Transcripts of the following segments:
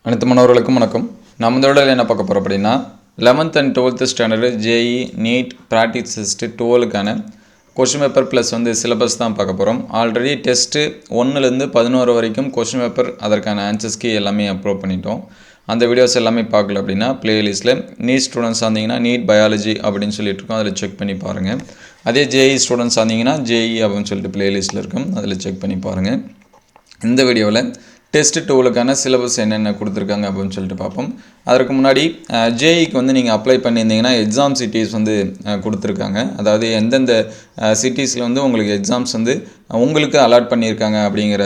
அனைத்து மாணவர்களுக்கும் வணக்கம். நம்ம இந்த வீடியோவில் என்ன பார்க்க போகிறோம் அப்படின்னா 11th and 12th standard JEE NEET practice test 12க்கான கொஷின் பேப்பர் ப்ளஸ் சிலபஸ் தான் பார்க்க போகிறோம். ஆல்ரெடி டெஸ்ட்டு 1லேருந்து 11 வரைக்கும் கொஷின் பேப்பர் அதற்கான ஆன்சர்ஸ்க்கு எல்லாமே அப்லோட் பண்ணிட்டோம். அந்த வீடியோஸ் எல்லாமே பார்க்கல அப்படின்னா ப்ளேலிஸ்ட்டில் நீட் ஸ்டூடெண்ட்ஸ் ஆனீங்கன்னா நீட் பயாலஜி அப்படின்னு சொல்லிட்டு இருக்கோம், அதில் செக் பண்ணி பாருங்கள். அதே ஜேஇ ஸ்டூடெண்ட்ஸ் ஆனீங்கன்னா ஜேஇ அப்படின்னு சொல்லிட்டு ப்ளேலிஸ்ட்டில் இருக்கும், அதில் செக் பண்ணி பாருங்கள். இந்த வீடியோவில் டெஸ்ட் 2க்கான சிலபஸ் என்னென்ன கொடுத்துருக்காங்க அப்படின்னு சொல்லிட்டு பார்ப்போம். அதற்கு முன்னாடி ஜேஇக்கு நீங்கள் அப்ளை பண்ணியிருந்தீங்கன்னா எக்ஸாம் சிட்டிஸ் கொடுத்துருக்காங்க. அதாவது எந்தெந்த சிட்டிஸில் உங்களுக்கு எக்ஸாம்ஸ் உங்களுக்கு அலாட் பண்ணியிருக்காங்க அப்படிங்கிற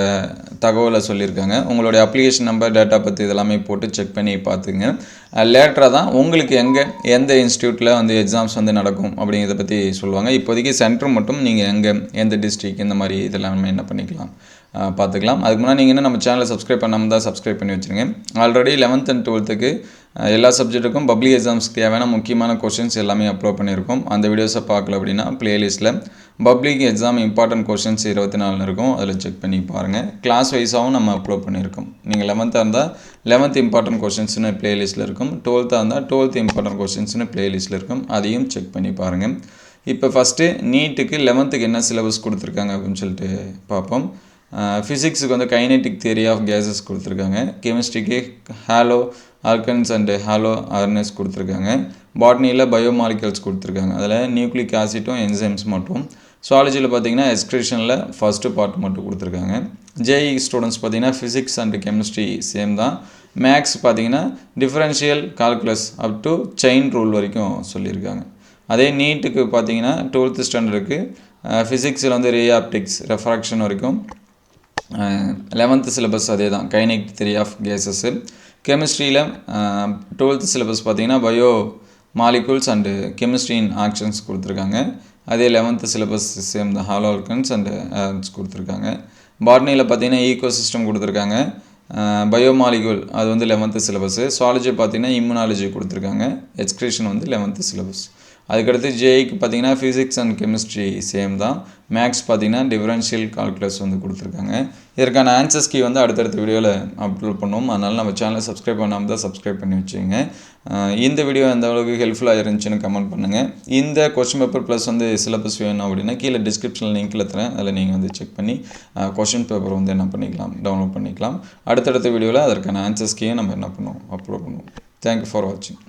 தகவலை சொல்லியிருக்காங்க. உங்களுடைய அப்ளிகேஷன் நம்பர், டேட்டா பற்றி இதெல்லாமே போட்டு செக் பண்ணி பார்த்துங்க. லேட்டராக தான் உங்களுக்கு எந்த இன்ஸ்டியூட்டில் எக்ஸாம்ஸ் நடக்கும் அப்படிங்கிறத பற்றி சொல்லுவாங்க. இப்போதைக்கு சென்டர் மட்டும் நீங்கள் எந்த டிஸ்ட்ரிக் இந்த மாதிரி இதெல்லாம் என்ன பண்ணிக்கலாம் பார்த்துக்கலாம். அதுக்கு முன்னாடி நீங்கள் நம்ம சேனலை சப்ஸ்கிரைப் பண்ணாமல் தான் சப்ஸ்கிரைப் பண்ணி வச்சுருங்க. ஆல்ரெடி 11th and 12th எல்லா சப்ஜெக்ட்டுக்கும் பப்ளிக் எக்ஸாம்ஸ்க்கு தேவையான முக்கியமான கொஷின்ஸ் எல்லாமே அப்லோட் பண்ணியிருக்கோம். அந்த வீடியோஸை பார்க்கல அப்படின்னா ப்ளேலிஸ்ட்டில் பப்ளிக் எக்ஸாம் இம்பார்ட்டன்ட் கொஷின்ஸ் 24 இருக்கும், அதில் செக் பண்ணி பாருங்கள். கிளாஸ் வைஸாகவும் நம்ம அப்லோட் பண்ணியிருக்கோம். நீங்கள் 11th இருந்தால் 11th இம்பார்ட்டன்ட் கொஷின்ஸ்னு ப்ளேலிஸ்ட்டில் இருக்கும், 12th இருந்தால் 12th இம்பார்ட்டன்ட் கொஷின்ஸ்னு ப்ளேலிஸ்ட்டில் இருக்கும், அதையும் செக் பண்ணி பாருங்கள். இப்போ ஃபஸ்ட்டு நீட்டுக்கு 11th என்ன சிலபஸ் கொடுத்துருக்காங்க அப்படின்னு சொல்லிட்டு பார்ப்போம். ஃபிசிக்ஸுக்கு கைனெட்டிக் தியரி ஆஃப் கேஸஸ் கொடுத்துருக்காங்க. கெமிஸ்ட்ரிக்கு ஹாலோ ஆல்கன்ஸ் அண்டு ஹாலோ அர்னஸ் கொடுத்துருக்காங்க. பாட்னியில் பயோமாலிகல்ஸ் கொடுத்துருக்காங்க, அதில் நியூக்ளிக் ஆசிட்டும் என்சைம்ஸ் மட்டும். சுவாலஜியில் பார்த்தீங்கன்னா எக்ஸ்கிரீஷனில் ஃபஸ்ட்டு பார்ட் மட்டும் கொடுத்துருக்காங்க. ஜேஇ ஸ்டூடெண்ட்ஸ் பார்த்தீங்கன்னா ஃபிசிக்ஸ் அண்டு கெமிஸ்ட்ரி சேம் தான். மேக்ஸ் பார்த்தீங்கன்னா differential calculus up to chain rule வரைக்கும் சொல்லியிருக்காங்க. அதே நீட்டுக்கு பார்த்தீங்கன்னா 12th ஸ்டாண்டர்டுக்கு ஃபிசிக்ஸில் ரே ஆப்டிக்ஸ் ரெஃப்ராக்ஷன் வரைக்கும். 11th சிலபஸ் அதே தான், கைனெட்டிக் தியரி ஆஃப் கேஸஸ்ஸு. கெமிஸ்ட்ரியில் 12th சிலபஸ் பார்த்தீங்கன்னா bio molecules and chemistry in actions கொடுத்துருக்காங்க. அதே 11th சிலபஸ் சேம் தான், ஹாலோ ஆல்கன்ஸ் அண்டு ஆர்ன்ஸ் கொடுத்துருக்காங்க. பாட்னியில் பார்த்தீங்கன்னா ஈகோ சிஸ்டம் கொடுத்துருக்காங்க. பயோமாலிகூல் அது 11th சிலபஸ்ஸு. சுவாலஜி பார்த்தீங்கன்னா இம்யூனாலஜி கொடுத்துருக்காங்க. Excretion 11th syllabus. அதுக்கடுத்து ஜேஇக்கு பார்த்தீங்கன்னா ஃபிசிக்ஸ் அண்ட் கெமிஸ்ட்ரி சேம் தான். மேக்ஸ் பார்த்தீங்கன்னா டிஃபரன்ஷியல் கால்குலஸ் கொடுத்துருக்காங்க. இதற்கான ஆன்சர்ஸ் கீ அடுத்தடுத்த வீடியோவில் அப்லோட் பண்ணுவோம். அதனால் நம்ம சேனலை சப்ஸ்கிரைப் பண்ணாமல் தான் சப்ஸ்கிரைப் பண்ணி வச்சுங்க. இந்த வீடியோ எந்த அளவுக்கு ஹெல்ப்ஃபுல்லாக இருந்துச்சுன்னு கமெண்ட் பண்ணுங்கள். இந்த கொஸ்டின் பேப்பர் ப்ளஸ் சிலபஸ் வேணும் அப்படின்னா கீழே டிஸ்கிரிப்ஷனில் லிங்க்கில் தரேன், அதில் நீங்கள் செக் பண்ணி கொஸ்டின் பேப்பர் என்ன பண்ணிக்கலாம், டவுன்லோட் பண்ணிக்கலாம். அடுத்தடுத்த வீடியோவில் அதற்கான ஆன்சர்ஸ் கீயை நம்ம என்ன பண்ணுவோம், அப்லோட் பண்ணுவோம். தேங்க்யூ ஃபார் வாட்சிங்.